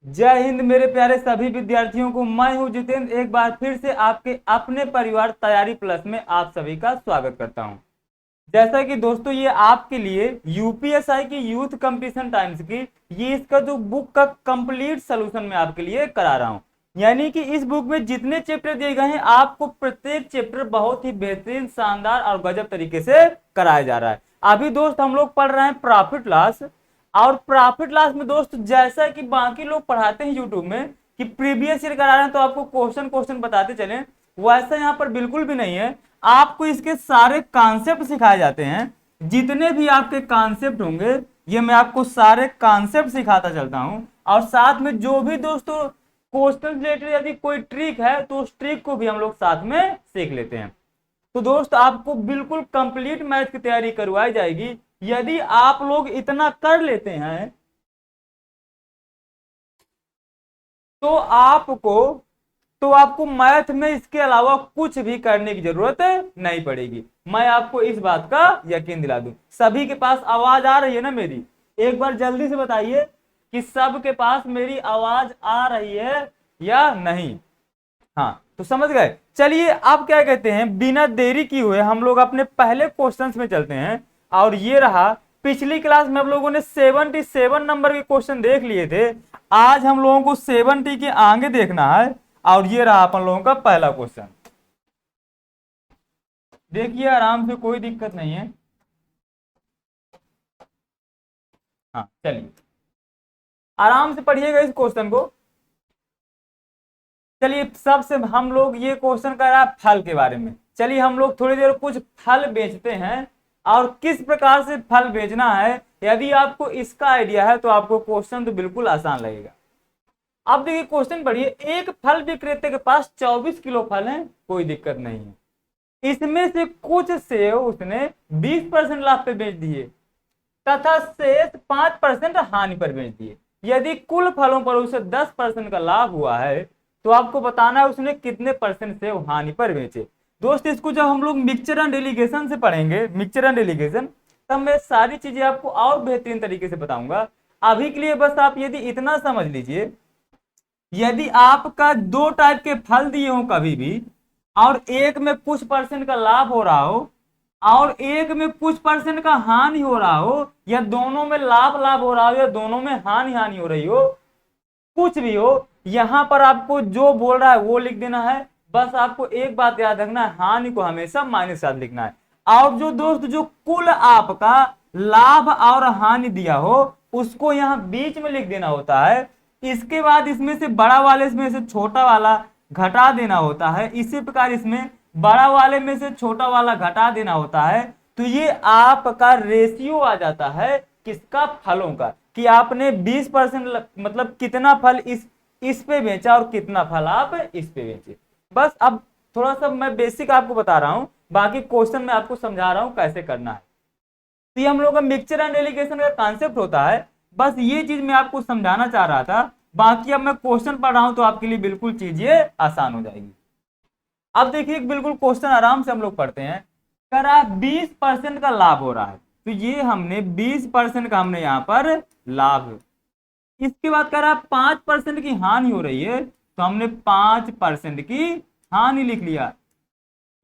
जय हिंद मेरे प्यारे सभी विद्यार्थियों को। मैं हूं जितेंद्र, एक बार फिर से आपके अपने परिवार तैयारी प्लस में आप सभी का स्वागत करता हूं। जैसा कि दोस्तों ये आपके लिए यूपीएसआई की यूथ कंपटीशन टाइम्स की ये इसका जो बुक का कंप्लीट सोल्यूशन मैं आपके लिए करा रहा हूं। यानी कि इस बुक में जितने चैप्टर दिए गए हैं आपको प्रत्येक चैप्टर बहुत ही बेहतरीन, शानदार और गजब तरीके से कराया जा रहा है। अभी दोस्त हम लोग पढ़ रहे हैं प्रॉफिट लॉस। और प्रॉफिट लॉस में दोस्त जैसा कि बाकी लोग पढ़ाते हैं यूट्यूब में कि प्रीवियस ईयर करा रहे हैं तो आपको क्वेश्चन क्वेश्चन बताते चलें, वैसा यहाँ पर बिल्कुल भी नहीं है। आपको इसके सारे कॉन्सेप्ट सिखाए जाते हैं। जितने भी आपके कॉन्सेप्ट होंगे ये मैं आपको सारे कॉन्सेप्ट सिखाता चलता हूं। और साथ में जो भी दोस्तों क्वेश्चन रिलेटेड यदि कोई ट्रिक है तो उस ट्रिक को भी हम लोग साथ में सीख लेते हैं। तो दोस्त आपको बिल्कुल कंप्लीट मैथ की तैयारी करवाई जाएगी। यदि आप लोग इतना कर लेते हैं तो आपको मैथ में इसके अलावा कुछ भी करने की जरूरत नहीं पड़ेगी। मैं आपको इस बात का यकीन दिला दूं। सभी के पास आवाज आ रही है ना मेरी? एक बार जल्दी से बताइए कि सबके पास मेरी आवाज आ रही है या नहीं। हाँ तो समझ गए। चलिए अब क्या कहते हैं, बिना देरी किए हुए हम लोग अपने पहले क्वेश्चंस में चलते हैं। और ये रहा, पिछली क्लास में हम लोगों ने 77 नंबर के क्वेश्चन देख लिए थे। आज हम लोगों को 70 के आगे देखना है। और ये रहा अपन लोगों का पहला क्वेश्चन। देखिए आराम से, कोई दिक्कत नहीं है। हाँ चलिए आराम से पढ़िएगा इस क्वेश्चन को। चलिए सबसे हम लोग ये क्वेश्चन कर रहा है फल के बारे में। चलिए हम लोग थोड़ी देर कुछ फल बेचते हैं और किस प्रकार से फल बेचना है यदि आपको इसका आइडिया है तो आपको क्वेश्चन तो बिल्कुल आसान लगेगा। अब देखिए क्वेश्चन पढ़िए। एक फल विक्रेता के पास 24 किलो फल है, कोई दिक्कत नहीं है। इसमें से कुछ सेव उसने 20% लाभ पे बेच दिए तथा शेष 5% हानि पर बेच दिए। यदि कुल फलों पर उसे 10% का लाभ हुआ है तो आपको बताना है उसने कितने परसेंट सेव हानि पर बेचे। दोस्त इसको जब हम लोग मिक्सचर एंड डेलीगेशन से पढ़ेंगे, मिक्सचर एंड डेलीगेशन, तब मैं सारी चीजें आपको और बेहतरीन तरीके से बताऊंगा। अभी के लिए बस आप यदि इतना समझ लीजिए, यदि आपका दो टाइप के फल दिए हो कभी भी और एक में कुछ परसेंट का लाभ हो रहा हो और एक में कुछ परसेंट का हानि हो रहा हो, या दोनों में लाभ लाभ हो रहा हो या दोनों में हानि हानि हो रही हो, कुछ भी हो, यहां पर आपको जो बोल रहा है वो लिख देना है। बस आपको एक बात याद रखना है, हानि को हमेशा माइनस साथ लिखना है। और जो दोस्त जो कुल आपका लाभ और हानि दिया हो उसको यहां बीच में लिख देना होता है। इसके बाद इसमें से बड़ा वाले इसमें से छोटा वाला घटा देना होता है। इसी प्रकार इसमें बड़ा वाले में से छोटा वाला घटा देना होता है। तो ये आपका रेशियो आ जाता है किसका? फलों का, कि आपने 20% मतलब कितना फल इस पे बेचा और कितना फल आप इस पे बेचे। बस अब थोड़ा सा मैं बेसिक आपको बता रहा हूं, बाकी क्वेश्चन मैं आपको समझा रहा हूं कैसे करना है। तो ये हम लोग का मिक्सचर एंड डेलीगेशन का कॉन्सेप्ट होता है। बस ये चीज मैं आपको समझाना चाह रहा था। बाकी अब मैं क्वेश्चन पढ़ रहा हूं तो आपके लिए बिल्कुल चीजें आसान हो जाएगी। अब देखिए बिल्कुल क्वेश्चन आराम से हम लोग पढ़ते हैं। कह रहा है 20% का लाभ हो रहा है, तो ये हमने 20% का हमने यहाँ पर लाभ। इसके बाद कह रहा है 5% की हानि हो रही है, तो हमने 5% की हानि लिख लिया।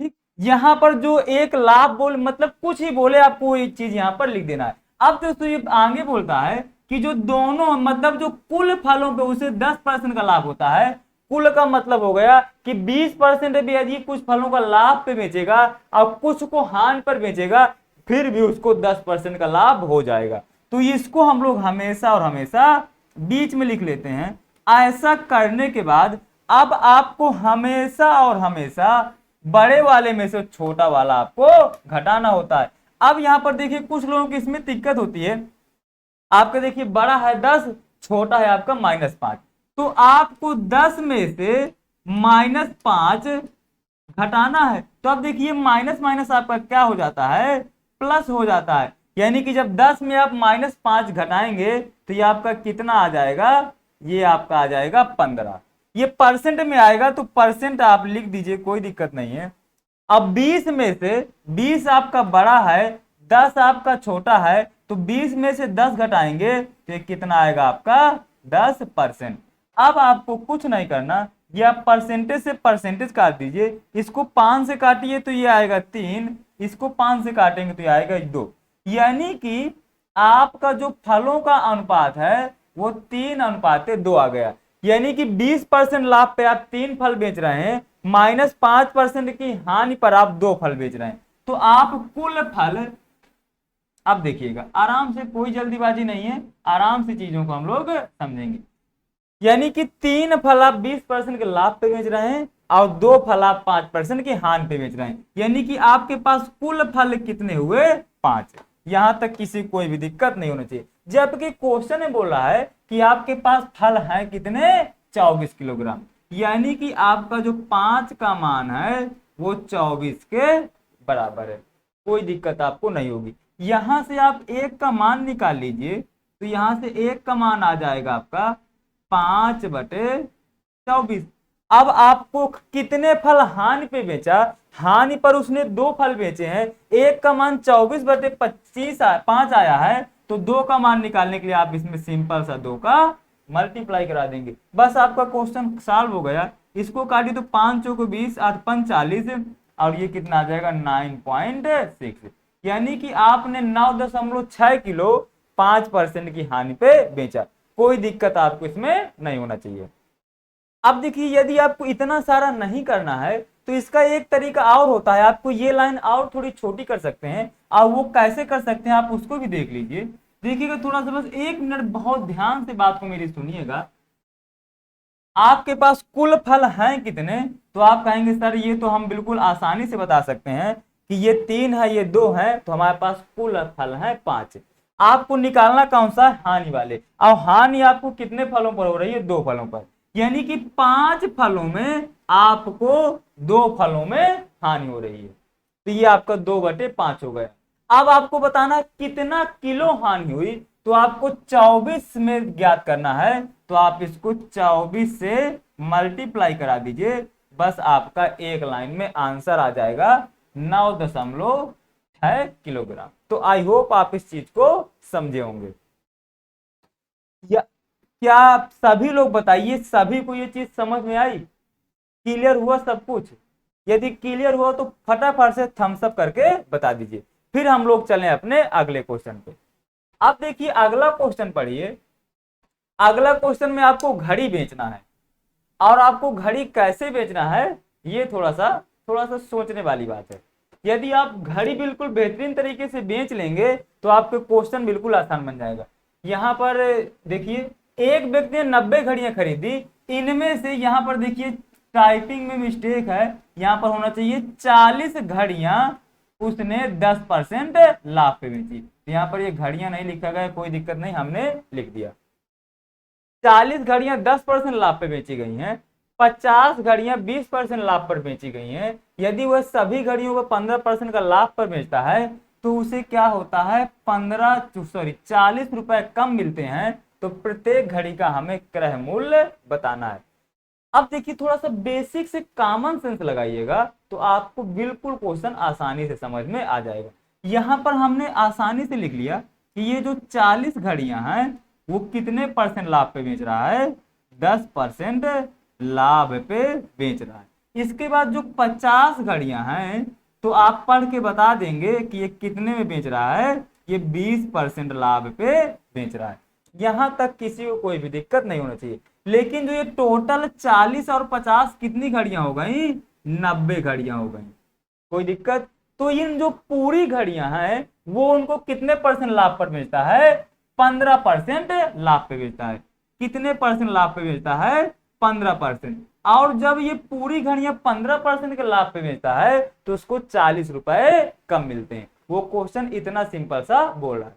ठीक, यहां पर जो एक लाभ बोल मतलब कुछ ही बोले आपको ये चीज यहां पर लिख देना है। अब दोस्तों ये आगे बोलता है कि जो दोनों मतलब जो कुल फलों पे उसे 10% का लाभ होता है। कुल का मतलब हो गया कि 20% भी यदि कुछ फलों का लाभ पे बेचेगा और कुछ को हानि पर बेचेगा फिर भी उसको 10% का लाभ हो जाएगा। तो इसको हम लोग हमेशा और हमेशा बीच में लिख लेते हैं। ऐसा करने के बाद अब आपको हमेशा और हमेशा बड़े वाले में से छोटा वाला आपको घटाना होता है। अब यहां पर देखिए कुछ लोगों की इसमें दिक्कत होती है। आपका देखिए बड़ा है 10, छोटा है आपका -5, तो आपको 10 में से -5 घटाना है। तो अब देखिए माइनस माइनस आपका क्या हो जाता है? प्लस हो जाता है। यानी कि जब 10 में आप -5 घटाएंगे तो ये आपका कितना आ जाएगा? ये आपका आ जाएगा 15। ये परसेंट में आएगा तो परसेंट आप लिख दीजिए, कोई दिक्कत नहीं है। अब 20 में से 20 आपका बड़ा है, 10 आपका छोटा है, तो 20 में से 10 घटाएंगे तो ये कितना आएगा आपका? 10%। अब आपको कुछ नहीं करना, ये आप परसेंटेज से परसेंटेज काट दीजिए। इसको 5 से काटिए तो ये आएगा 3, इसको 5 से काटेंगे तो ये आएगा 2। यानी कि आपका जो फलों का अनुपात है वो 3:2 आ गया। यानी कि 20% लाभ पे आप 3 फल बेच रहे हैं, -5% की हानि पर आप 2 फल बेच रहे हैं। तो आप कुल फल, अब देखिएगा आराम से, कोई जल्दीबाजी नहीं है, आराम से चीजों को हम लोग समझेंगे। यानी कि 3 फल आप 20% के लाभ पे बेच रहे हैं और 2 फल आप 5% की हानि पे बेच रहे हैं। यानी कि आपके पास कुल फल कितने हुए? 5। यहां तक किसी कोई भी दिक्कत नहीं होनी चाहिए। जबकि क्वेश्चन में बोल रहा है कि आपके पास फल है कितने? 24 किलोग्राम। यानी कि आपका जो 5 का मान है वो 24 के बराबर है। कोई दिक्कत आपको नहीं होगी। यहां से आप 1 का मान निकाल लीजिए, तो यहां से 1 का मान आ जाएगा आपका 5/24। अब आपको कितने फल हानि पे बेचा? हानि पर उसने 2 फल बेचे हैं, 1 का मान 24/25 5 आया है, तो 2 का मान निकालने के लिए आप इसमें सिंपल सा 2 का मल्टीप्लाई करा देंगे, बस आपका क्वेश्चन सॉल्व हो गया। इसको काटिए तो 5 चौको 20, 8 पंच 40, और ये कितना आ जाएगा? 9.6। यानी कि आपने 9.6 किलो 5% की हानि पे बेचा। कोई दिक्कत आपको इसमें नहीं होना चाहिए। अब देखिए, यदि आपको इतना सारा नहीं करना है तो इसका एक तरीका और होता है। आपको ये लाइन और थोड़ी छोटी कर सकते हैं, और वो कैसे कर सकते हैं आप उसको भी देख लीजिए। देखिएगा थोड़ा सा, बस 1 मिनट बहुत ध्यान से बात को मेरी सुनिएगा। आपके पास कुल फल हैं कितने? तो आप कहेंगे सर ये तो हम बिल्कुल आसानी से बता सकते हैं कि ये 3 है, ये 2 है, तो हमारे पास कुल फल है 5। आपको निकालना कौन सा? हानि वाले। और हानि आपको कितने फलों पर हो रही है? 2 फलों पर। यानी कि 5 फलों में आपको 2 फलों में हानि हो रही है, तो ये आपका 2/5 हो गया। अब आपको बताना कितना किलो हानि हुई, तो आपको 24 में ज्ञात करना है, तो आप इसको 24 से मल्टीप्लाई करा दीजिए, बस आपका एक लाइन में आंसर आ जाएगा 9.6 किलोग्राम। तो आई होप आप इस चीज को समझे होंगे। या क्या आप सभी लोग बताइए, सभी को ये चीज समझ में आई? क्लियर हुआ सब कुछ? यदि क्लियर हुआ तो फटाफट से थम्स अप करके बता दीजिए, फिर हम लोग चलें अपने अगले क्वेश्चन पे। अब देखिए अगला क्वेश्चन पढ़िए। अगला क्वेश्चन में आपको घड़ी बेचना है, और आपको घड़ी कैसे बेचना है ये थोड़ा सा सोचने वाली बात है। यदि आप घड़ी बिल्कुल बेहतरीन तरीके से बेच लेंगे तो आपके क्वेश्चन बिल्कुल आसान बन जाएगा। यहाँ पर देखिए, एक व्यक्ति ने 90 घड़ियां खरीदी, इनमें से यहाँ पर देखिए टाइपिंग में मिस्टेक है, यहाँ पर होना चाहिए 40 घड़ियां उसने 10% लाभ पे बेची। यहाँ पर ये घड़ियां नहीं लिखा गया, कोई दिक्कत नहीं, हमने लिख दिया। 40 घड़ियां 10% लाभ पे बेची गई हैं, 50 घड़ियां 20% लाभ पर बेची गई हैं। यदि वह सभी घड़ियों को 15% का लाभ पर बेचता है तो उसे क्या होता है? 40 रुपए कम मिलते हैं। तो प्रत्येक घड़ी का हमें क्रय मूल्य बताना है। अब देखिए थोड़ा सा बेसिक से कॉमन सेंस लगाइएगा, तो आपको बिल्कुल क्वेश्चन आसानी से समझ में आ जाएगा। यहां पर हमने आसानी से लिख लिया कि ये जो 40 घड़ियां हैं वो कितने परसेंट लाभ पे बेच रहा है? 10% लाभ पे बेच रहा है। इसके बाद जो 50 घड़ियां हैं तो आप पढ़ के बता देंगे कि ये कितने में बेच रहा है? ये 20% लाभ पे बेच रहा है। यहां तक किसी को कोई भी दिक्कत नहीं होना चाहिए। लेकिन जो ये टोटल 40 और 50 कितनी घड़ियां हो गई? 90 घड़ियां हो गई। कोई दिक्कत? तो इन जो पूरी घड़ियां हैं वो उनको कितने परसेंट लाभ पर बेचता है? 15% लाभ पे बेचता है। कितने परसेंट लाभ पे बेचता है? 15%। और जब ये पूरी घड़ियां 15% के लाभ पे बेचता है तो उसको 40 रुपए कम मिलते हैं। वो क्वेश्चन इतना सिंपल सा बोल रहा है।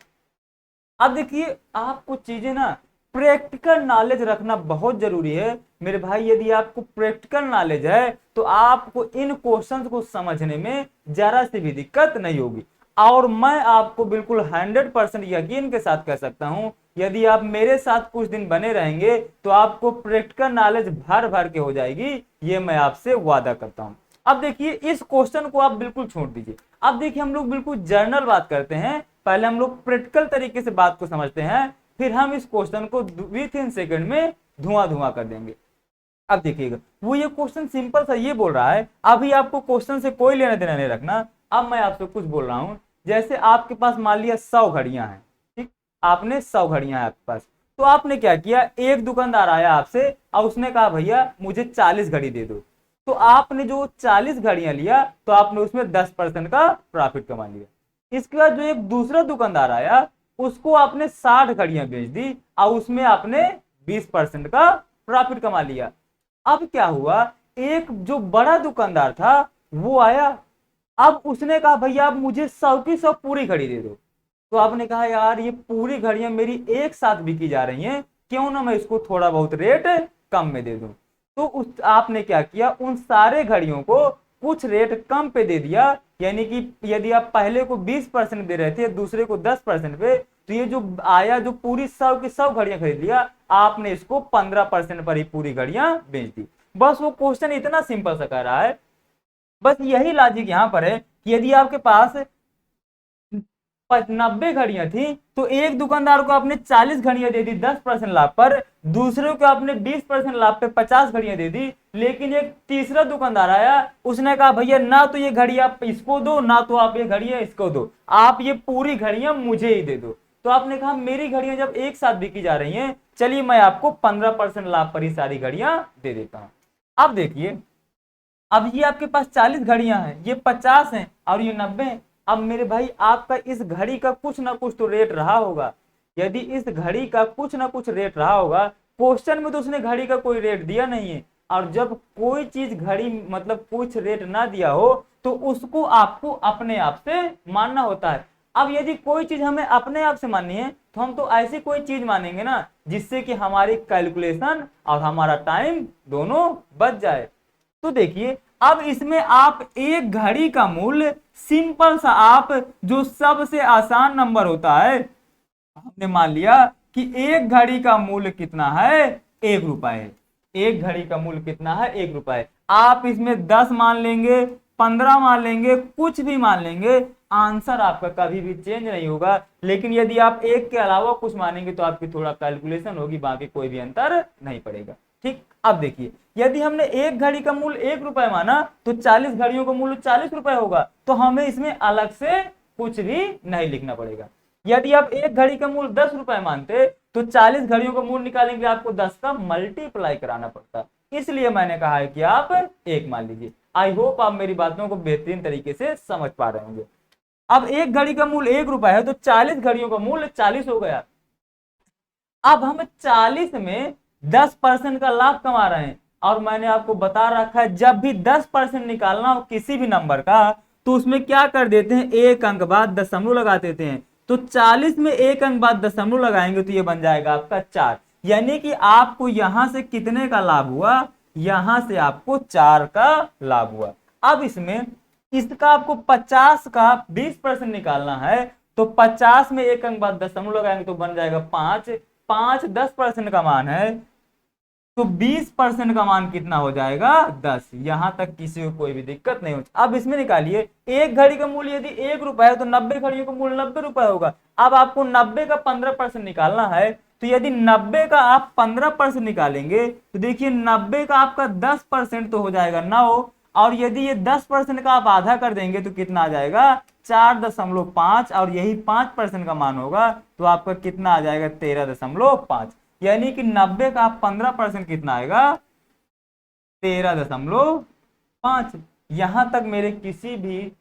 अब देखिए आपको चीजें ना प्रैक्टिकल नॉलेज रखना बहुत जरूरी है मेरे भाई। यदि आपको प्रैक्टिकल नॉलेज है तो आपको इन क्वेश्चंस को समझने में जरा सी भी दिक्कत नहीं होगी। और मैं आपको बिल्कुल 100% यकीन के साथ कह सकता हूं, यदि आप मेरे साथ कुछ दिन बने रहेंगे तो आपको प्रैक्टिकल नॉलेज भर भर के हो जाएगी, ये मैं आपसे वादा करता हूं। अब देखिए इस क्वेश्चन को आप बिल्कुल छोड़ दीजिए। अब देखिए हम लोग बिल्कुल जर्नल बात करते हैं, पहले हम लोग प्रैक्टिकल तरीके से बात को समझते हैं। फिर हम इस क्वेश्चन को विथ इन सेकंड में धुआं कर देंगे। अब देखिएगा, वो ये क्वेश्चन सिंपल सा ये बोल रहा है, अभी आपको क्वेश्चन से कोई लेना देना नहीं रखना। अब मैं आपसे कुछ बोल रहा हूं, जैसे आपके पास मान लिया 100 घड़ियां हैं, ठीक, आपने 100 घड़ियां हैं आपके पास, तो आपने क्या किया, एक दुकानदार आया आपसे और उसने कहा भैया मुझे 40 घड़ी दे दो, तो आपने जो 40 घड़ियां लिया तो आपने उसमें 10% का प्रॉफिट कमा लिया। इसके बाद जो एक दूसरा दुकानदार आया उसको आपने 60 घड़ियां बेच दी और उसमें आपने 20% का प्रॉफिट कमा लिया। अब क्या हुआ, एक जो बड़ा दुकानदार था वो आया, अब उसने कहा भैया आप मुझे 100 की 100 पूरी घड़ी दे दो, तो आपने कहा यार ये पूरी घड़ियां मेरी एक साथ बिकी जा रही हैं, क्यों ना मैं इसको थोड़ा बहुत रेट कम में दे दूं। तो उस आपने क्या किया, उन सारे घड़ियों को कुछ रेट कम पे दे दिया, यानी कि यदि आप पहले को 20% दे रहे थे दूसरे को 10% पे, तो ये जो आया जो पूरी 100 की 100 घड़ियां खरीद लिया, आपने इसको 15% पर ही पूरी घड़ियां बेच दी। बस वो क्वेश्चन इतना सिंपल सा कर रहा है। बस यही लॉजिक यहां पर है कि यदि आपके पास 90 घड़ियां थी तो एक दुकानदार को आपने 40 घड़ियां दे दी 10% लाभ पर, दूसरे को आपने 20% लाभ पे 50 घड़ियां दे दी, लेकिन एक तीसरा दुकानदार आया, उसने कहा भैया ना तो ये घड़ी आप इसको दो, ना तो आप ये घड़ियां इसको दो, आप ये पूरी घड़ियां मुझे ही दे दो। तो आपने कहा मेरी घड़ियां जब एक साथ बिकी जा रही हैं, चलिए मैं आपको 15% लाभ पर ही सारी घड़ियां दे देता हूं। अब देखिए, अब ये आपके पास 40 घड़ियां हैं, ये 50 हैं और ये 90 हैं। अब मेरे भाई आपका इस घड़ी का कुछ ना कुछ तो रेट रहा होगा, यदि इस घड़ी का कुछ ना कुछ रेट रहा होगा, क्वेश्चन में तो उसने घड़ी का कोई रेट दिया नहीं है, और जब कोई चीज घड़ी मतलब कुछ रेट ना दिया हो तो उसको आपको अपने आप से मानना होता है। अब यदि कोई चीज हमें अपने आप से माननी है तो हम तो ऐसी कोई चीज मानेंगे ना जिससे कि हमारी कैलकुलेशन और हमारा टाइम दोनों बच जाए। तो देखिए, अब इसमें आप एक घड़ी का मूल्य सिंपल सा, आप जो सबसे आसान नंबर होता है, हमने मान लिया कि एक घड़ी का मूल्य कितना है, 1 रुपए है। एक घड़ी का मूल्य कितना है, 1 रुपए। आप इसमें 10 मान लेंगे, 15 मान लेंगे, कुछ भी मान लेंगे, आंसर आपका कभी भी चेंज नहीं होगा। लेकिन यदि आप एक के अलावा कुछ मानेंगे तो आपकी थोड़ा कैलकुलेशन होगी, बाकी कोई भी अंतर नहीं पड़ेगा। ठीक, अब देखिए, यदि हमने एक घड़ी का मूल्य 1 रुपए माना तो 40 घड़ियों का मूल्य 40 रुपए होगा, तो हमें इसमें अलग से कुछ भी नहीं लिखना पड़ेगा। यदि आप एक घड़ी का मूल्य 10 रुपए मानते तो 40 घड़ियों का मूल्य निकालेंगे आपको 10 का मल्टीप्लाई कराना पड़ता, इसलिए मैंने कहा है कि आप एक मान लीजिए। आई होप आप मेरी बातों को बेहतरीन तरीके से समझ पा रहे होंगे। अब एक घड़ी का मूल्य 1 रुपए है तो 40 घड़ियों का मूल्य 40 हो गया। अब हम 40 में 10% का लाभ कमा रहे हैं, और मैंने आपको बता रखा है जब भी 10% निकालना हो किसी भी नंबर का तो उसमें क्या कर देते हैं, एक अंक बाद दशमलव लगा देते हैं। तो 40 में एक अंक बाद दशमलव लगाएंगे तो ये बन जाएगा आपका 4, यानी कि आपको यहां से कितने का लाभ हुआ, यहां से आपको 4 का लाभ हुआ। अब इसमें इसका आपको 50 का 20% निकालना है, तो 50 में एक अंक बाद दशमलव लगाएंगे तो बन जाएगा 5, 5 10% का मान है, तो 20% का मान कितना हो जाएगा, 10। यहां तक किसी को कोई भी दिक्कत नहीं होती। अब इसमें निकालिए, एक घड़ी का मूल्य यदि 1 रुपए है तो 90 घड़ियों का मूल्य 90 रुपए होगा। अब आपको 90 का 15% निकालना है, तो यदि 90 का आप 15% निकालेंगे तो देखिए 90 का आपका 10% तो हो जाएगा 9, और यदि ये 10% का आप आधा कर देंगे तो कितना आ जाएगा, 4.5, और यही 5% का मान होगा तो आपका कितना आ जाएगा, 13.5, यानी कि 90 का 15% कितना आएगा, 13.5। यहां तक मेरे किसी भी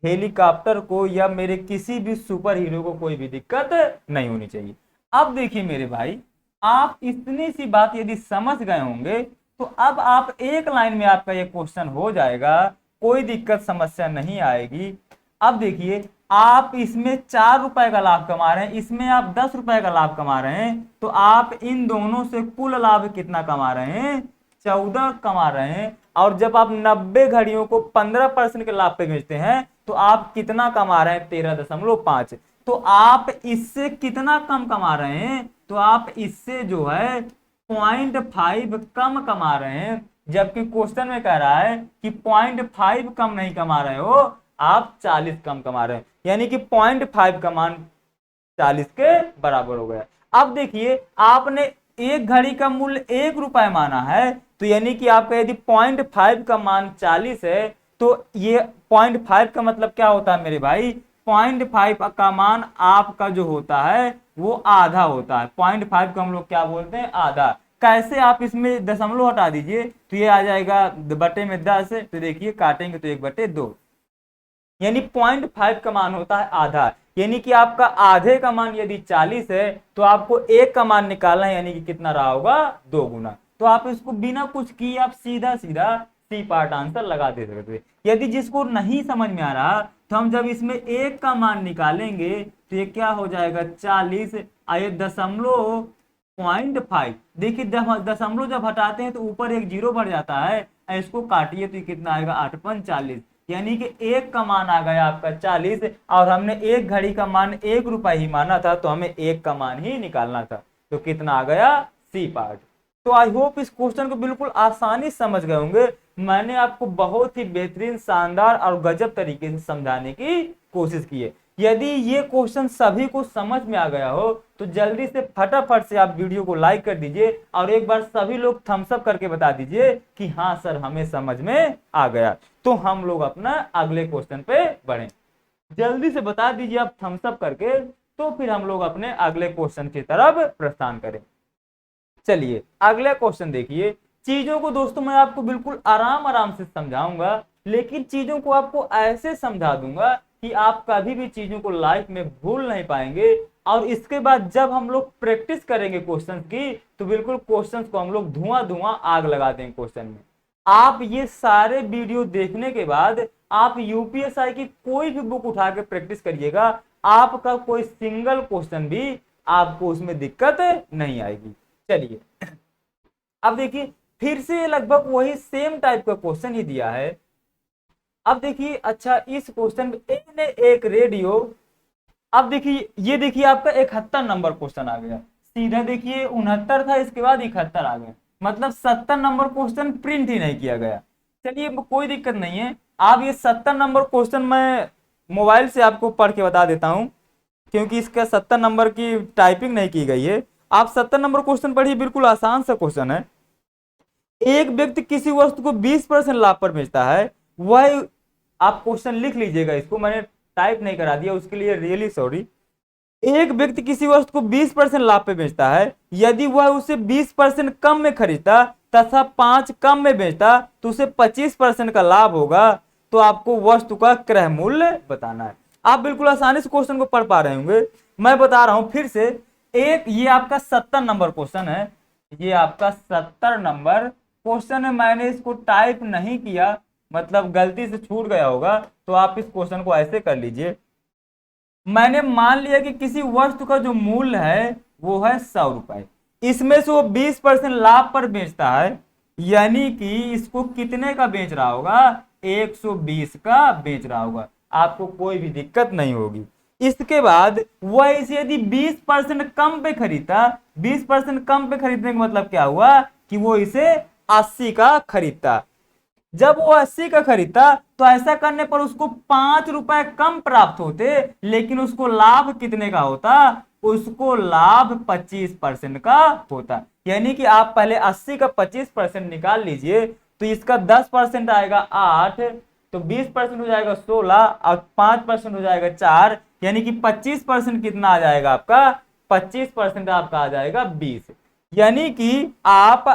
हेलीकॉप्टर को या मेरे किसी भी सुपर हीरो को कोई भी दिक्कत नहीं होनी चाहिए। अब देखिए मेरे भाई, आप इतनी सी बात यदि समझ गए होंगे तो अब आप एक लाइन में आपका ये क्वेश्चन हो जाएगा, कोई दिक्कत समस्या नहीं आएगी। अब देखिए, आप इसमें 4 रुपए का लाभ कमा रहे हैं, इसमें आप 10 रुपए का लाभ कमा रहे हैं, तो आप इन दोनों से कुल लाभ कितना कमा रहे हैं, 14 कमा रहे हैं। और जब आप 90 घड़ियों को 15% के लाभ पे बेचते हैं तो आप कितना कमा रहे हैं, 13.5। तो आप इससे कितना कम कमा रहे हैं, तो आप इससे जो है 0.5 कम कमा रहे हैं, जबकि क्वेश्चन में कह रहा है कि 0.5 कम नहीं कमा रहे हो, आप 40 कम कमा रहे हैं, यानी कि 0.5 का मान 40 के बराबर हो गया। अब देखिए आपने एक घड़ी का मूल्य 1 रुपए माना है, तो यानी कि आपका यदि 0.5 का मान 40 है तो ये 0.5 का मतलब क्या होता है मेरे भाई, 0.5 का मान आपका जो होता है वो आधा होता है। 0.5 को हम लोग क्या बोलते हैं, आधा। कैसे, आप इसमें दशमलव हटा दीजिए तो ये आ जाएगा बटे में 10, तो देखिए काटेंगे तो 1/2, यानी 0.5 का मान होता है आधा। यानी कि आपका आधे का मान यदि 40 है तो आपको 1 का मान निकालना है, यानी कि कितना रहा होगा, 2 गुना। तो आप इसको बिना कुछ किए आप सीधा सीधा सी पार्ट आंसर लगा दे सकते। यदि जिसको नहीं समझ में आ रहा तो हम जब इसमें 1 का मान निकालेंगे तो ये क्या हो जाएगा 40, आइए दशमलव 0.5, देखिए दशमलव जब हटाते हैं तो ऊपर एक जीरो बढ़ जाता है, इसको काटिए तो ये कितना आएगा 8×40, यानी कि 1 का मान आ गया आपका 40 और हमने एक घड़ी का मान 1 रुपए ही माना था, तो हमें 1 का मान ही निकालना था, तो कितना आ गया, सी पार्ट। तो आई होप इस क्वेश्चन को बिल्कुल आसानी से समझ गए होंगे। मैंने आपको बहुत ही बेहतरीन, शानदार और गजब तरीके से समझाने की कोशिश की है। यदि ये क्वेश्चन सभी को समझ में आ गया हो तो जल्दी से फटाफट से आप वीडियो को लाइक कर दीजिए और एक बार सभी लोग थम्स अप करके बता दीजिए कि हाँ सर हमें समझ में आ गया। तो हम लोग अपना अगले क्वेश्चन पे बढ़ें। जल्दी से बता दीजिए आप थम्स अप करके, तो फिर हम लोग अपने अगले क्वेश्चन की तरफ प्रस्थान करें। चलिए अगला क्वेश्चन देखिए। चीजों को दोस्तों मैं आपको बिल्कुल आराम आराम से समझाऊंगा, लेकिन चीजों को आपको ऐसे समझा दूंगा कि आप कभी भी चीजों को लाइफ में भूल नहीं पाएंगे। और इसके बाद जब हम लोग प्रैक्टिस करेंगे क्वेश्चन की तो बिल्कुल क्वेश्चन को हम लोग धुआं धुआं आग लगा देंगे क्वेश्चन में। आप ये सारे वीडियो देखने के बाद आप यूपीएसआई की कोई भी बुक उठा के प्रैक्टिस करिएगा, आपका कोई सिंगल क्वेश्चन भी आपको उसमें दिक्कत नहीं आएगी। चलिए अब देखिए फिर से लगभग वही सेम टाइप का क्वेश्चन ही दिया है। अब देखिए अच्छा इस क्वेश्चन में ने एक रेडियो, अब देखिए ये देखिए आपका 71 नंबर क्वेश्चन आ गया, सीधा देखिए 69 था, इसके बाद 71 आ गया, मतलब 70 नंबर क्वेश्चन प्रिंट ही नहीं किया गया। चलिए कोई दिक्कत नहीं है, आप ये 70 नंबर क्वेश्चन मैं मोबाइल से आपको पढ़ के बता देता हूं, क्योंकि इसका 70 नंबर की टाइपिंग नहीं की गई है। आप 70 नंबर क्वेश्चन पढ़िए, बिल्कुल आसान सा क्वेश्चन है। एक व्यक्ति किसी वस्तु को 20% लाभ पर बेचता है, वह, आप क्वेश्चन लिख लीजिएगा, इसको मैंने टाइप नहीं करा दिया उसके लिए रियली सॉरी। एक व्यक्ति किसी वस्तु को 20% लाभ पे बेचता है, यदि वह उसे 20% कम में खरीदता तथा 5 कम में बेचता तो उसे 25% का लाभ होगा। तो आपको वस्तु का क्रय मूल्य बताना है। आप बिल्कुल आसानी से क्वेश्चन को पढ़ पा रहे होंगे, मैं बता रहा हूं फिर से। एक ये आपका 70 नंबर क्वेश्चन है, ये आपका 70 नंबर क्वेश्चन है, मैंने इसको टाइप नहीं किया, मतलब गलती से छूट गया होगा, तो आप इस क्वेश्चन को ऐसे कर लीजिए। मैंने मान लिया कि किसी वस्तु का जो मूल्य है वो है 100 रुपए, इसमें से वो 20% लाभ पर बेचता है, यानी कि इसको कितने का बेच रहा होगा, 120 का बेच रहा होगा, आपको कोई भी दिक्कत नहीं होगी। इसके बाद वह इसे यदि 20% कम पे खरीदता, 20% कम पे खरीदने का मतलब क्या हुआ कि वो इसे 80 का खरीदता। जब वो 80 का खरीदता तो ऐसा करने पर उसको 5 रुपए कम प्राप्त होते, लेकिन उसको लाभ कितने का होता, उसको लाभ 25% का होता। यानी कि आप पहले 80 का 25% निकाल लीजिए, तो इसका 10% आएगा 8, तो 20% हो जाएगा 16 और 5% हो जाएगा 4, यानी कि 25% कितना आ जाएगा आपका, 25% आपका आ जाएगा 20। यानी कि आप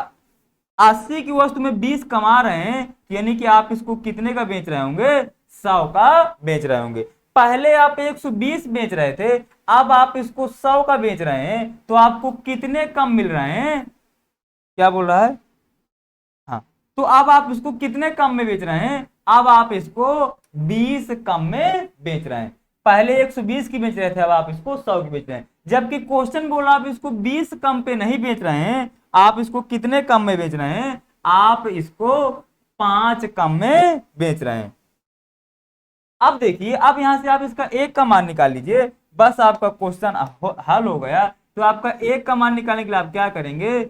80 की वस्तु में 20 कमा रहे हैं, यानी कि आप इसको कितने का बेच रहे होंगे, 100 का बेच रहे होंगे। पहले आप 120 बेच रहे थे, अब आप इसको 100 का बेच रहे हैं, तो आपको कितने कम मिल रहे हैं, क्या बोल रहा है, हाँ, तो अब आप इसको कितने कम में बेच रहे हैं, अब आप इसको 20 कम में बेच रहे हैं। पहले 120 की बेच रहे थे, अब आप इसको 100 की बेच रहे हैं, जबकि क्वेश्चन बोला आप इसको 20 कम पे नहीं बेच रहे हैं, आप इसको कितने कम में बेच रहे हैं, आप इसको 5 कम में बेच रहे हैं। अब देखिए अब यहां से आप इसका 1 का मान निकाल लीजिए, बस आपका क्वेश्चन हल हो गया। तो आपका 1 का मान निकालने के लिए आप क्या करेंगे,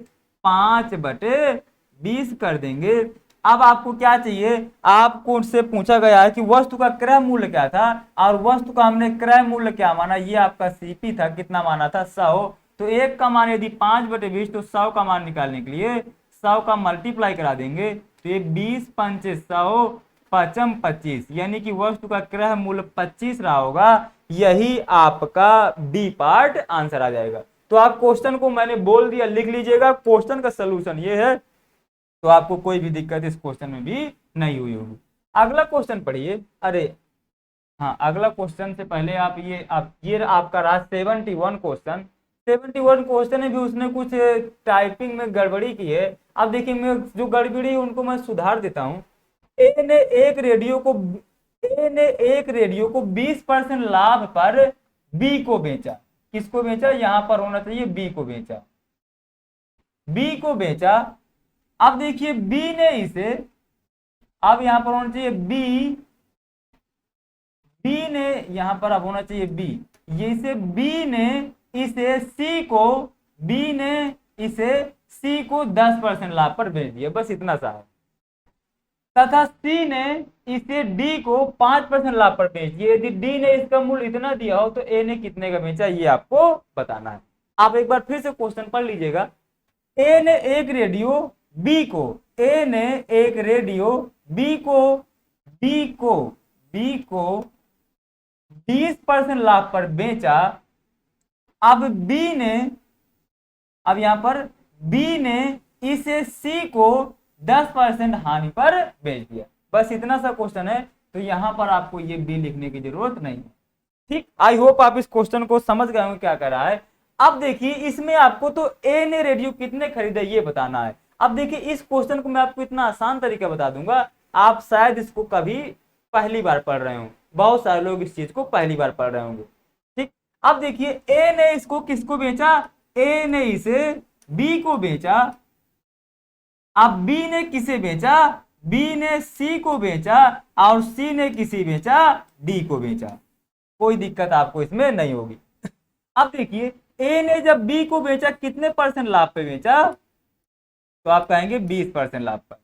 5/20 कर देंगे। अब आपको क्या चाहिए, आपको से पूछा गया है कि वस्तु का क्रय मूल्य क्या था, और वस्तु का हमने क्रय मूल्य क्या माना, ये आपका सीपी था, कितना माना था, 100। तो 1 का मान यदि 5/20, तो 100 का मान निकालने के लिए 100 का मल्टीप्लाई करा देंगे, तो ये 20 पंचे 100 पचम 25, यानी कि वस्तु का क्रय मूल्य 25 रहा होगा। यही आपका डी पार्ट आंसर आ जाएगा। तो आप क्वेश्चन को मैंने बोल दिया, लिख लीजिएगा। क्वेश्चन का सोल्यूशन ये है, तो आपको कोई भी दिक्कत इस क्वेश्चन में भी नहीं हुई होगी। अगला क्वेश्चन पढ़िए। अरे हाँ, अगला क्वेश्चन से पहले आप ये आपका रहा 71 क्वेश्चन। 71 क्वेश्चन है भी, उसने कुछ टाइपिंग में गड़बड़ी की है। अब देखिए, मैं जो गड़बड़ी है उनको मैं सुधार देता हूँ। ए ने एक रेडियो को 20% लाभ पर बी को बेचा। किसको बेचा? यहां पर होना चाहिए बी को बेचा। बी को बेचा। अब देखिए बी ने इसे, अब यहां पर होना चाहिए बी ने, यहां पर अब होना चाहिए बी, ये इसे बी ने इसे सी को 10% लाभ पर बेच दिया, बस इतना सा है। तथा सी ने इसे डी को 5% लाभ पर बेच दिया। यदि डी ने इसका मूल्य इतना दिया हो तो ए ने कितने का बेचा, ये आपको बताना है। आप एक बार फिर से क्वेश्चन पढ़ लीजिएगा। ए ने एक रेडियो बी को 20% लाभ पर बेचा। अब यहां पर बी ने इसे सी को 10% हानि पर बेच दिया। बस इतना सा क्वेश्चन है, तो यहां पर आपको ये बी लिखने की जरूरत नहीं है। ठीक, आई होप आप इस क्वेश्चन को समझ गए होंगे क्या कर रहा है। अब देखिए, इसमें आपको तो ए ने रेडियो कितने खरीदे ये बताना है। अब देखिए, इस क्वेश्चन को मैं आपको इतना आसान तरीका बता दूंगा, आप शायद इसको कभी पहली बार पढ़ रहे हो, बहुत सारे लोग इस चीज को पहली बार पढ़ रहे होंगे। ठीक, अब देखिए, ए ने इसको किसको बेचा? ए ने इसे बी को बेचा। अब बी ने किसे बेचा? बी ने सी को बेचा, और सी ने किसी बेचा? डी को बेचा। कोई दिक्कत आपको इसमें नहीं होगी। अब देखिए, ए ने जब बी को बेचा कितने % लाभ पे बेचा? तो आप कहेंगे 20% लाभ पर।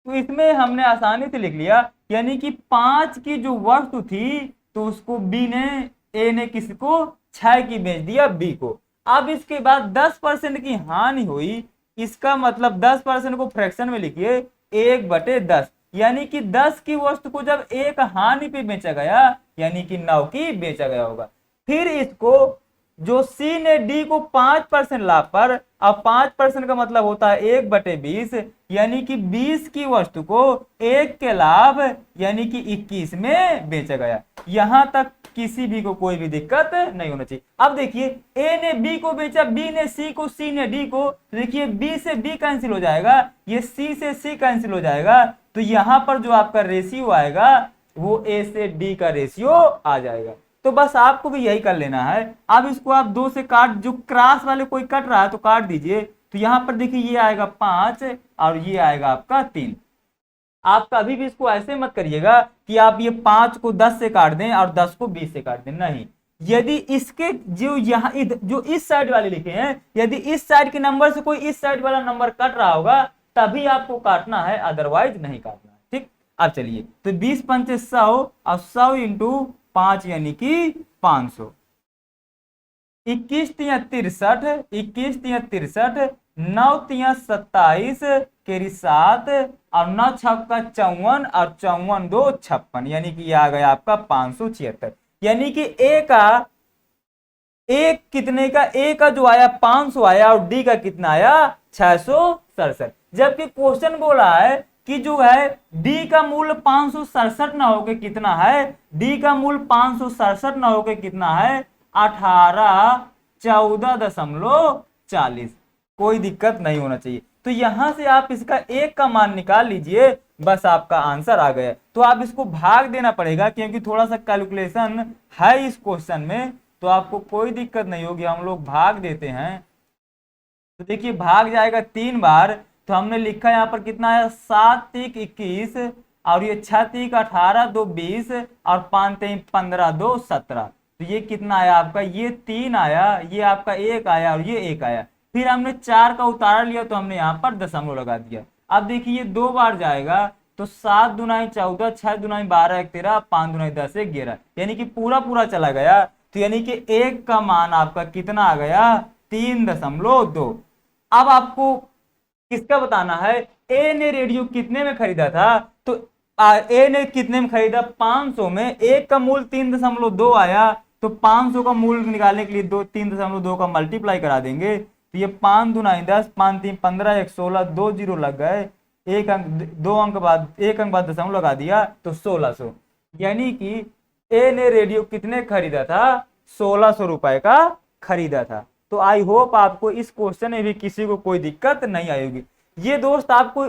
तो इसमें हमने आसानी से लिख लिया, यानी कि 5 की जो वस्तु थी तो उसको ए ने किसको 6 की बेच दिया बी को। अब इसके बाद 10% की हानि हुई, इसका मतलब 10% को फ्रैक्शन में लिखिए 1/10, यानी कि 10 की वस्तु को जब 1 हानि पे बेचा गया, यानी कि 9 की बेचा गया होगा। फिर इसको जो सी ने डी को 5% लाभ पर, अब 5% का मतलब होता है 1/20, यानी कि 20 की वस्तु को 1 के लाभ यानी कि 21 में बेचा गया। यहां तक किसी भी को कोई भी दिक्कत नहीं होना चाहिए। अब देखिए, ए ने बी को बेचा, बी ने सी को, सी ने डी को। देखिए, बी से बी कैंसिल हो जाएगा, ये सी से सी कैंसिल हो जाएगा, तो यहां पर जो आपका रेशियो आएगा वो ए से डी का रेशियो आ जाएगा। तो बस आपको भी यही कर लेना है। अब इसको आप 2 से काट, जो क्रॉस वाले कोई कट रहा है तो काट दीजिए। तो यहां पर देखिए, ये आएगा 5 और ये आएगा आपका 3। आप कभी भी इसको ऐसे मत करिएगा कि आप ये 5 को 10 से काट दें और 10 को 20 से काट दें, नहीं। यदि इसके जो यहाँ जो इस साइड वाले लिखे हैं, यदि इस साइड के नंबर से कोई इस साइड वाला नंबर कट रहा होगा तभी आपको काटना है, अदरवाइज नहीं काटना है। ठीक, अब चलिए, तो 20 पंचे 100 और 100 इंटू 5 यानी कि 500। 21 तिया 63, 21 तिया 63, 9 तिया 27 केरी 7 और 9 छक्का 54 और 54 2 56, यानी कि ये आ गया आपका 576। यानी कि कितने का, ए का जो आया 500 आया और डी का कितना आया 667। जबकि क्वेश्चन बोला है कि जो है डी का मूल्य 567 ना होके कितना है, डी का मूल्य 567 ना होके कितना है 1814.40। कोई दिक्कत नहीं होना चाहिए। तो यहां से आप इसका एक का मान निकाल लीजिए, बस आपका आंसर आ गया। तो आप इसको भाग देना पड़ेगा क्योंकि थोड़ा सा कैलकुलेशन है इस क्वेश्चन में, तो आपको कोई दिक्कत नहीं होगी। हम लोग भाग देते हैं, तो देखिए भाग जाएगा 3 बार। तो हमने लिखा यहाँ पर कितना है 7 3 21 और ये 6 3 18 2 20 और 5 3 15 2 17। तो ये कितना आया आपका, ये 3 आया, ये आपका 1 आया और ये 1 आया। फिर हमने 4 का उतारा लिया तो हमने यहाँ पर दशमलव लगा दिया। अब देखिए ये 2 बार जाएगा, तो 7 दूनाई 14, 6 दूनाई 12 1 13, 5 दूनाई 10 1 11, यानी कि पूरा पूरा चला गया। तो यानी कि 1 का मान आपका कितना आ गया 3.2। अब आपको किसका बताना है, ए ने रेडियो कितने में खरीदा था, तो ए ने कितने में खरीदा 500 में, 1 का मूल 3.2 आया, तो 500 का मूल निकालने के लिए 3.2 का मल्टीप्लाई करा देंगे, तो ये 5 दूना 10, 5 3 15, 1 16, 2 जीरो लग गए, एक अंक 2 अंक बाद 1 अंक बाद दशमलव लगा दिया तो 1600। यानी कि ए ने रेडियो कितने खरीदा था 1600 रुपए का खरीदा था। तो आई होप आपको इस क्वेश्चन में भी किसी को कोई दिक्कत नहीं आएगी। ये दोस्त आपको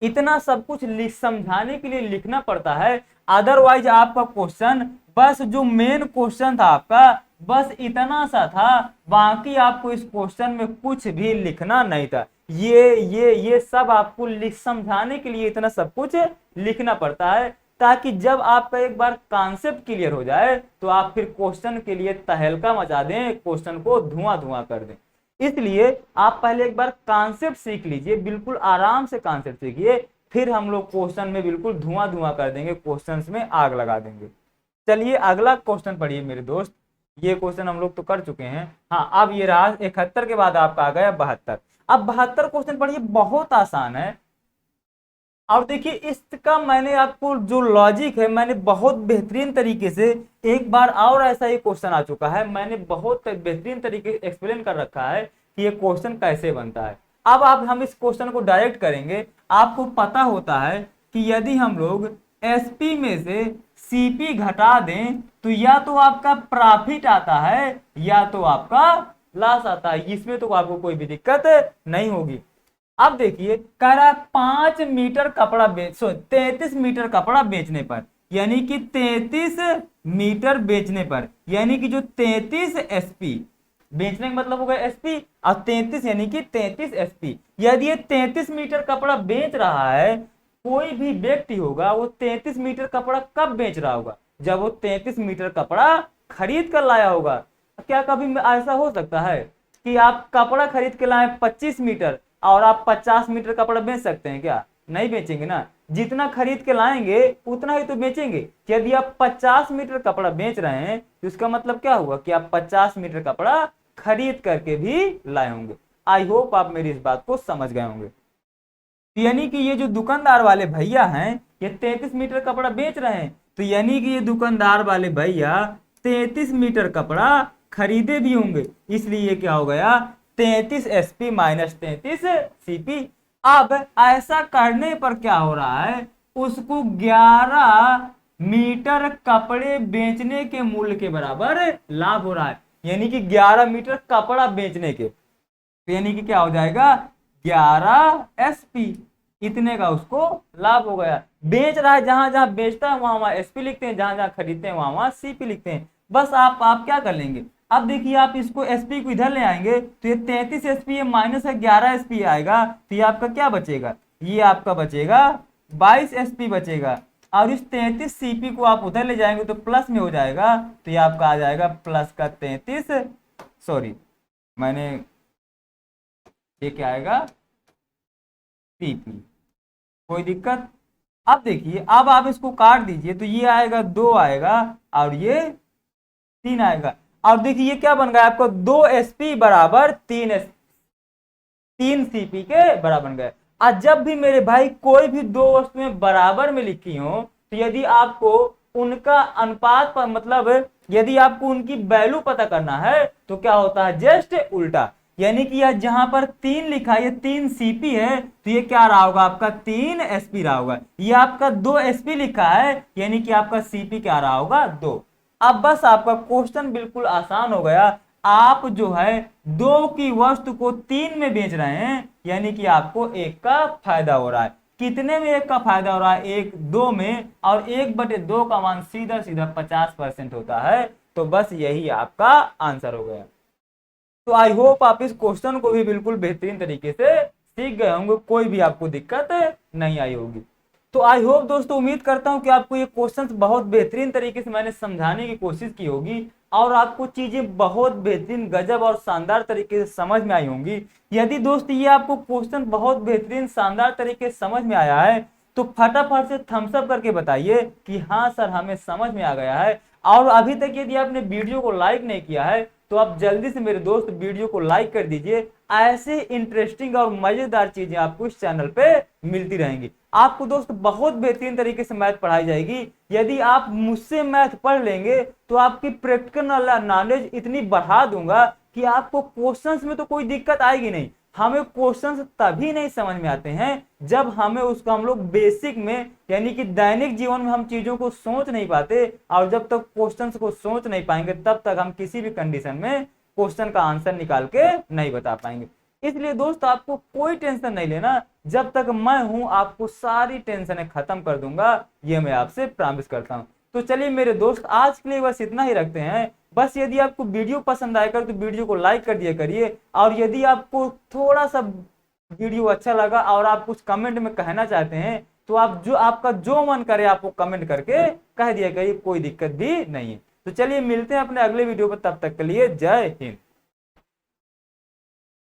इतना सब कुछ समझाने के लिए लिखना पड़ता है, अदरवाइज आपका क्वेश्चन बस जो मेन क्वेश्चन था आपका बस इतना सा था, बाकी आपको इस क्वेश्चन में कुछ भी लिखना नहीं था। ये सब आपको समझाने के लिए इतना सब कुछ लिखना पड़ता है, ताकि जब आपका एक बार कॉन्सेप्ट क्लियर हो जाए तो आप फिर क्वेश्चन के लिए तहलका मचा दें, क्वेश्चन को धुआं धुआं कर दें। इसलिए आप पहले एक बार कॉन्सेप्ट सीख लीजिए, बिल्कुल आराम से कॉन्सेप्ट सीखिए, फिर हम लोग क्वेश्चन में बिल्कुल धुआं धुआं कर देंगे, क्वेश्चंस में आग लगा देंगे। चलिए अगला क्वेश्चन पढ़िए मेरे दोस्त। ये क्वेश्चन हम लोग तो कर चुके हैं। हाँ, अब ये रहा 71 के बाद आपका आ गया 72। अब 72 क्वेश्चन पढ़िए, बहुत आसान है। और देखिए इसका मैंने आपको जो लॉजिक है मैंने बहुत बेहतरीन तरीके से, एक बार और ऐसा ही क्वेश्चन आ चुका है, मैंने बहुत बेहतरीन तरीके से एक्सप्लेन कर रखा है कि ये क्वेश्चन कैसे बनता है। अब आप हम इस क्वेश्चन को डायरेक्ट करेंगे। आपको पता होता है कि यदि हम लोग एसपी में से सीपी घटा दें तो या तो आपका प्रॉफिट आता है या तो आपका लॉस आता है, इसमें तो आपको कोई भी दिक्कत नहीं होगी। अब देखिए कह रहा है 5 मीटर कपड़ा 33 मीटर कपड़ा बेचने पर, यानी कि 33 मीटर बेचने पर, यानी कि जो 33 एसपी बेचने का मतलब होगा एसपी, और 33 यानी कि 33 एसपी। यदि ये 33 मीटर कपड़ा बेच रहा है, कोई भी व्यक्ति होगा वो 33 मीटर कपड़ा कब बेच रहा होगा, जब वो 33 मीटर कपड़ा खरीद कर लाया होगा। क्या कभी ऐसा हो सकता है कि आप कपड़ा खरीद के लाए 25 मीटर और आप 50 मीटर कपड़ा बेच सकते हैं? क्या नहीं बेचेंगे ना, जितना खरीद के लाएंगे उतना ही तो बेचेंगे। यदि आप 50 मीटर कपड़ा बेच रहे हैं तो इसका मतलब क्या हुआ कि आप 50 मीटर कपड़ा खरीद करके भी लाए होंगे। आई होप आप मेरी इस बात को समझ गए होंगे। यानी कि ये जो दुकानदार वाले भैया हैं ये 33 मीटर कपड़ा बेच रहे हैं, तो यानी कि ये दुकानदार वाले भैया 33 मीटर कपड़ा खरीदे भी होंगे, इसलिए क्या हो गया 33 एसपी माइनस 33 सीपी। अब ऐसा करने पर क्या हो रहा है, उसको 11 मीटर कपड़े बेचने के मूल्य के बराबर लाभ हो रहा है, यानी कि 11 मीटर कपड़ा बेचने के, तो यानी कि क्या हो जाएगा 11 एसपी, इतने का उसको लाभ हो गया। बेच रहा है, जहां जहां बेचता है वहां वहां एसपी लिखते हैं, जहां जहां खरीदते हैं वहां वहां सीपी लिखते हैं। बस आप क्या कर लेंगे, अब देखिए आप इसको एसपी को इधर ले आएंगे तो ये 33 एसपी ये माइनस है 11 एसपी आएगा, तो ये आपका क्या बचेगा, ये आपका बचेगा 22 एसपी बचेगा। और इस 33 सीपी को आप उधर ले जाएंगे तो प्लस में हो जाएगा, तो ये आपका आ जाएगा प्लस का 33, सॉरी मैंने ये क्या आएगा सीपी, कोई दिक्कत। अब देखिए अब आप इसको काट दीजिए तो ये आएगा 2 आएगा और ये 3 आएगा। और देखिए ये क्या बन गया आपको 2 एसपी बराबर 3 सीपी के बराबर बन गए। आज जब भी मेरे भाई कोई भी दो वस्तुएं बराबर में लिखी हो तो यदि आपको उनका अनुपात पर मतलब यदि आपको उनकी वैल्यू पता करना है तो क्या होता है जस्ट उल्टा, यानी कि यह जहां पर 3 लिखा है ये 3 सीपी है तो ये क्या रहा होगा आपका 3 एसपी रहा होगा। ये आपका 2 एसपी लिखा है यानी कि आपका सीपी क्या रहा होगा 2। अब बस आपका क्वेश्चन बिल्कुल आसान हो गया। आप जो है 2 की वस्तु को 3 में बेच रहे हैं यानी कि आपको 1 का फायदा हो रहा है। कितने में 1 का फायदा हो रहा है 1 2 में, और 1/2 का मान सीधा सीधा 50% होता है। तो बस यही आपका आंसर हो गया। तो आई होप आप इस क्वेश्चन को भी बिल्कुल बेहतरीन तरीके से सीख गए होंगे, कोई भी आपको दिक्कत नहीं आई होगी। तो आई होप दोस्तों उम्मीद करता हूं कि आपको ये क्वेश्चंस बहुत बेहतरीन तरीके से मैंने समझाने की कोशिश की होगी और आपको चीजें बहुत बेहतरीन गजब और शानदार तरीके से समझ में आई होंगी। यदि दोस्त ये आपको क्वेश्चन बहुत बेहतरीन शानदार तरीके से समझ में आया है तो फटाफट से थम्स अप करके बताइए कि हाँ सर हमें समझ में आ गया है। और अभी तक यदि आपने वीडियो को लाइक नहीं किया है तो आप जल्दी से मेरे दोस्त वीडियो को लाइक कर दीजिए। ऐसे इंटरेस्टिंग और मजेदार चीजें आपको इस चैनल पे मिलती रहेंगी। आपको दोस्त बहुत बेहतरीन तरीके से मैथ पढ़ाई जाएगी। यदि आप मुझसे मैथ पढ़ लेंगे तो आपकी प्रैक्टिकल नॉलेज इतनी बढ़ा दूंगा कि आपको क्वेश्चंस में तो कोई दिक्कत आएगी नहीं। हमें क्वेश्चंस तभी नहीं समझ में आते हैं जब हमें उसको हम लोग बेसिक में यानी कि दैनिक जीवन में हम चीजों को सोच नहीं पाते, और जब तक क्वेश्चंस को सोच नहीं पाएंगे तब तक हम किसी भी कंडीशन में क्वेश्चन का आंसर निकाल के नहीं बता पाएंगे। इसलिए दोस्त आपको कोई टेंशन नहीं लेना, जब तक मैं हूं आपको सारी टेंशनें खत्म कर दूंगा, ये मैं आपसे प्रॉमिस करता हूं। तो चलिए मेरे दोस्त आज के लिए बस इतना ही रखते हैं। बस यदि आपको वीडियो पसंद आएगा तो वीडियो को लाइक कर दिया करिए, और यदि आपको थोड़ा सा वीडियो अच्छा लगा और आप कुछ कमेंट में कहना चाहते हैं तो आप जो आपका जो मन करे आपको कमेंट करके कह दिया करिए, कोई दिक्कत भी नहीं है। तो चलिए मिलते हैं अपने अगले वीडियो पर, तब तक के लिए जय हिंद।